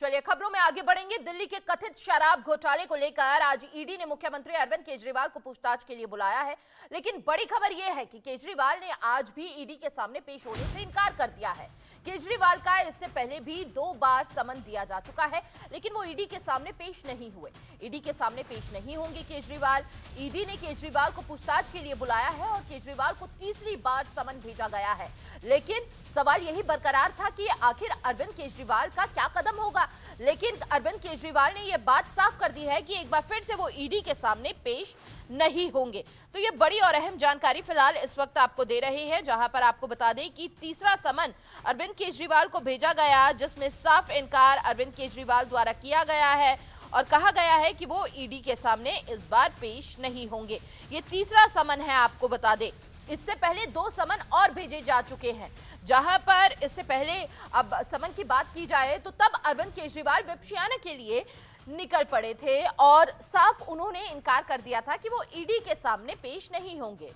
चलिए खबरों में आगे बढ़ेंगे। दिल्ली के कथित शराब घोटाले को लेकर आज ईडी ने मुख्यमंत्री अरविंद केजरीवाल को पूछताछ के लिए बुलाया है, लेकिन बड़ी खबर यह है कि केजरीवाल ने आज भी ईडी के सामने पेश होने से इनकार कर दिया है। केजरीवाल का इससे पहले भी 2 बार समन दिया जा चुका है, लेकिन वो ईडी के सामने पेश नहीं हुए। ईडी के सामने पेश नहीं होंगे केजरीवाल। ईडी ने केजरीवाल को पूछताछ के लिए बुलाया है और केजरीवाल को तीसरी बार समन भेजा गया है, लेकिन सवाल यही बरकरार था कि आखिर अरविंद केजरीवाल का क्या कदम होगा। लेकिन अरविंद केजरीवाल ने यह बात साफ कर दी है कि एक बार फिर से वो ईडी के सामने पेश नहीं होंगे। तो ये बड़ी और अहम जानकारी फिलहाल इस वक्त आपको दे रहे हैं, जहां पर आपको बता दें कि तीसरा समन अरविंद केजरीवाल को भेजा गया, जिसमें साफ इनकार अरविंद केजरीवाल द्वारा किया गया है और कहा गया है कि वो ईडी के सामने इस बार पेश नहीं होंगे। ये तीसरा समन है, आपको बता दें। इससे पहले 2 समन और भेजे जा चुके हैं, जहां पर इससे पहले अब समन की बात की जाए तो तब अरविंद केजरीवाल विपक्षियाना के लिए निकल पड़े थे और साफ उन्होंने इनकार कर दिया था कि वो ईडी के सामने पेश नहीं होंगे।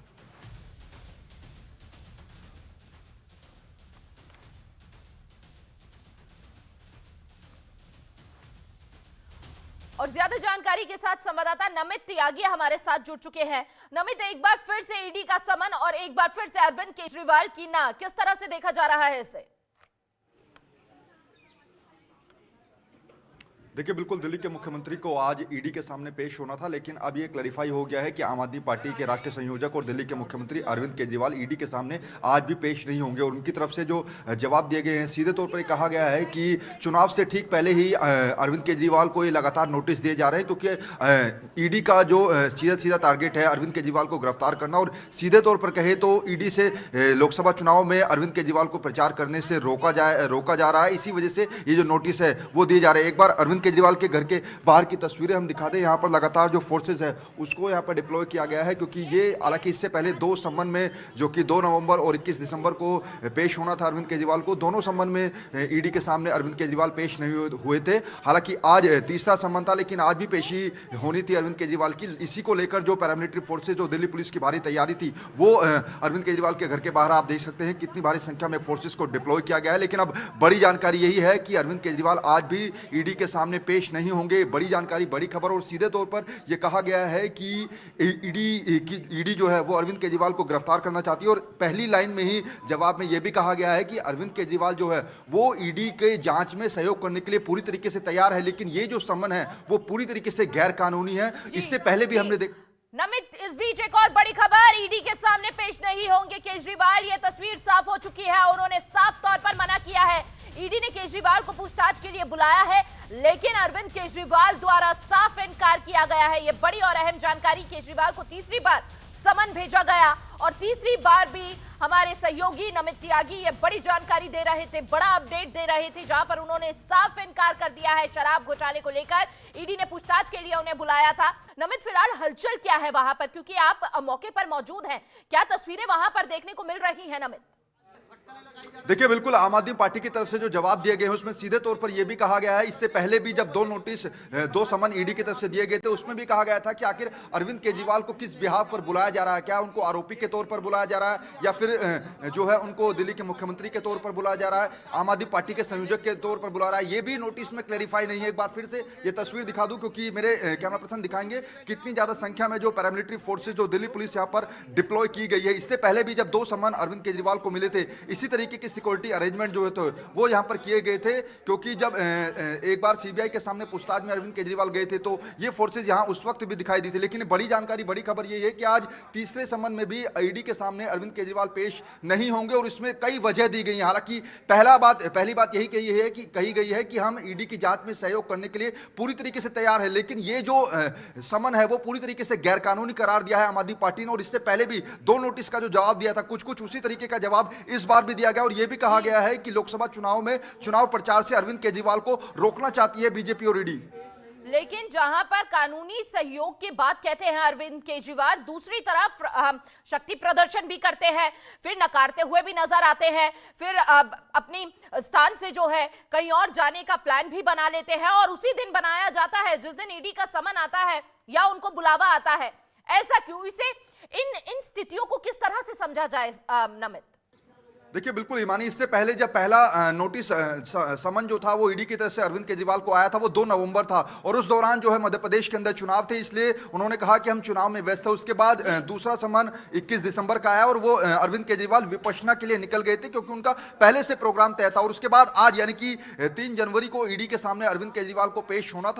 और ज्यादा जानकारी के साथ संवाददाता नमित त्यागी हमारे साथ जुड़ चुके हैं। नमित, एक बार फिर से ईडी का समन और एक बार फिर से अरविंद केजरीवाल की ना, किस तरह से देखा जा रहा है इसे? देखिए, बिल्कुल दिल्ली के मुख्यमंत्री को आज ईडी के सामने पेश होना था, लेकिन अब ये क्लैरिफाई हो गया है कि आम आदमी पार्टी के राष्ट्रीय संयोजक और दिल्ली के मुख्यमंत्री अरविंद केजरीवाल ईडी के सामने आज भी पेश नहीं होंगे। और उनकी तरफ से जो जवाब दिए गए हैं, सीधे तौर पर कहा गया है कि चुनाव से ठीक पहले ही अरविंद केजरीवाल को ये लगातार नोटिस दिए जा रहे हैं, क्योंकि ईडी का जो सीधा टारगेट है अरविंद केजरीवाल को गिरफ्तार करना। और सीधे तौर पर कहे तो ईडी से लोकसभा चुनाव में अरविंद केजरीवाल को प्रचार करने से रोका जा रहा है। इसी वजह से ये जो नोटिस है वो दिए जा रहे हैं। एक बार अरविंद केजरीवाल के घर के बाहर की तस्वीरें हम दिखा दें। यहाँ पर लगातार जो फोर्सेज है उसको यहाँ पर डिप्लॉय किया गया है, क्योंकि ये हालांकि इससे पहले 2 समन में, जो कि 2 नवंबर और 21 दिसंबर को पेश होना था अरविंद केजरीवाल को, दोनों समन में ईडी के सामने अरविंद केजरीवाल पेश नहीं हुए थे। हालांकि आज तीसरा समन था, लेकिन आज भी पेशी होनी थी अरविंद केजरीवाल की। इसी को लेकर जो पैरामिलिट्री फोर्सेज, जो दिल्ली पुलिस की भारी तैयारी थी, वो अरविंद केजरीवाल के घर के बाहर आप देख सकते हैं कितनी भारी संख्या में फोर्सेज को डिप्लॉय किया गया है। लेकिन अब बड़ी जानकारी यही है कि अरविंद केजरीवाल आज भी ईडी के सामने पेश नहीं होंगे। बड़ी जानकारी, बड़ी खबर। और सीधे तौर पर यह कहा गया है कि ईडी जो है वो अरविंद केजरीवाल को गिरफ्तार करना चाहती है। और पहली लाइन में ही जवाब में यह भी कहा गया है कि अरविंद केजरीवाल जो है वो ईडी के जांच में सहयोग करने के लिए पूरी तरीके से तैयार है, लेकिन ये जो समन है वो पूरी तरीके से गैर कानूनी है। इससे पहले भी हमने नमित, इस बीच एक और बड़ी खबर, ईडी के सामने पेश नहीं होंगे केजरीवाल। ये तस्वीर साफ हो चुकी है, उन्होंने साफ तौर पर मना किया है। ईडी ने केजरीवाल को पूछताछ के लिए बुलाया है, लेकिन अरविंद केजरीवाल द्वारा साफ इनकार किया गया है। ये बड़ी और अहम जानकारी। केजरीवाल को तीसरी बार समन भेजा गया और तीसरी बार भी हमारे सहयोगी नमित त्यागी ये बड़ी जानकारी दे रहे थे, बड़ा अपडेट दे रहे थे, जहां पर उन्होंने साफ इनकार कर दिया है शराब घोटाले को लेकर। ईडी ने पूछताछ के लिए उन्हें बुलाया था। नमित, फिलहाल हलचल क्या है वहां पर, क्योंकि आप मौके पर मौजूद हैं, क्या तस्वीरें वहां पर देखने को मिल रही हैं नमित? देखिए, बिल्कुल आम आदमी पार्टी की तरफ से जो जवाब दिए गए हैं उसमें सीधे तौर पर यह भी कहा गया है, इससे पहले भी जब 2 नोटिस 2 समन ईडी की तरफ से दिए गए थे उसमें भी कहा गया था कि आखिर अरविंद केजरीवाल को किस बिहाफ पर बुलाया जा रहा है। क्या उनको आरोपी के तौर पर बुलाया जा रहा है, या फिर जो है उनको दिल्ली के मुख्यमंत्री के तौर पर बुलाया जा रहा है, आम आदमी पार्टी के संयोजक के तौर पर बुला रहा है। ये भी नोटिस में क्लैरिफाई नहीं है। एक बार फिर से ये तस्वीर दिखा दूं, क्योंकि मेरे कैमरा पर्सन दिखाएंगे कितनी ज्यादा संख्या में जो पैरामिलिट्री फोर्सेज, जो दिल्ली पुलिस यहाँ पर डिप्लॉय की गई है। इससे पहले भी जब 2 समन अरविंद केजरीवाल को मिले थे, इसी तरीके की सिक्योरिटी अरेंजमेंट जो है तो वो यहां पर किए गए थे, क्योंकि जब एक बार सीबीआई के सामने पूछताछ में अरविंद केजरीवाल गए थे तो ये फोर्सेज यहां उस वक्त भी दिखाई दी थी। लेकिन बड़ी जानकारी, बड़ी खबर ये है कि आज तीसरे समन में भी ईडी के सामने अरविंद केजरीवाल पेश नहीं होंगे और इसमें कई वजह दी गई हैं। हालांकि पहली बात यही कही गई है कि हम ईडी की जांच में सहयोग करने के लिए पूरी तरीके से तैयार है, लेकिन ये जो समन है वो पूरी तरीके से गैर कानूनी करार दिया है आम आदमी पार्टी ने। और इससे पहले भी 2 नोटिस का जो जवाब दिया था, कुछ उसी तरीके का जवाब इस बार भी दिया गया। और यह भी कहा गया है कि लोकसभा चुनाव में चुनाव प्रचार से अरविंद केजरीवाल को रोकना चाहती है बीजेपी और ईडी। लेकिन जहां पर कानूनी सहयोग की बात कहते हैं अरविंद केजरीवाल, दूसरी तरफ शक्ति प्रदर्शन भी करते हैं, फिर नकारते हुए भी नजर आते हैं, फिर अपनी स्थान से जो है कहीं और जाने का प्लान भी बना लेते हैं और उसी दिन बनाया जाता है जिस दिन ईडी का समन आता है या उनको बुलावा आता है। ऐसा क्यों? इसे इन स्थितियों को किस तरह से समझा जाए नमित? देखिए बिल्कुल ईमानी, इससे पहले जब पहला नोटिस समन जो था वो ईडी की तरफ से अरविंद केजरीवाल को आया था, वो 2 नवंबर था और उस दौरान जो है मध्य प्रदेश के अंदर चुनाव थे, इसलिए उन्होंने कहा कि हम चुनाव में व्यस्त हैं। उसके बाद दूसरा समन 21 दिसंबर का आया और वो अरविंद केजरीवाल विपश्यना के लिए निकल गए थे क्योंकि उनका पहले से प्रोग्राम तय था और उसके बाद आज यानी कि 3 जनवरी को ईडी के सामने अरविंद केजरीवाल को पेश होना था।